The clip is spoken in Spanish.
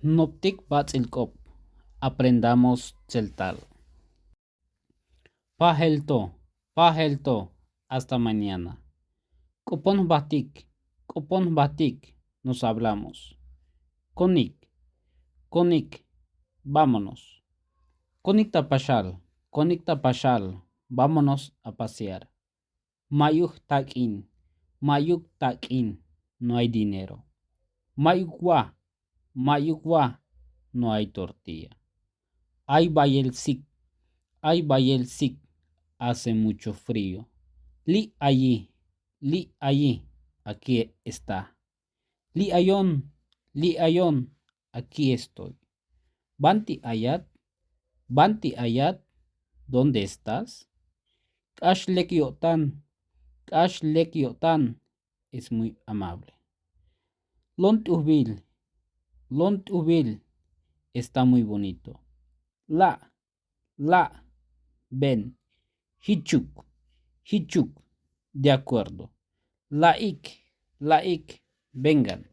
Noptik batzilkop. Aprendamos celtal. Pahelto. Hasta mañana. Kupon batik. Nos hablamos. Konik. Vámonos. Konik tapashal. Vámonos a pasear. Mayuk takin. No hay dinero. Mayukwa. No hay tortilla. Ay bayelsik. Hace mucho frío. Li allí. Aquí está. Li ayon. Aquí estoy. Banti ayat. ¿Dónde estás? Kash lekyotan. Es muy amable. Lont ubil. Está muy bonito. La, ven. Hichuk, de acuerdo. Laik, vengan.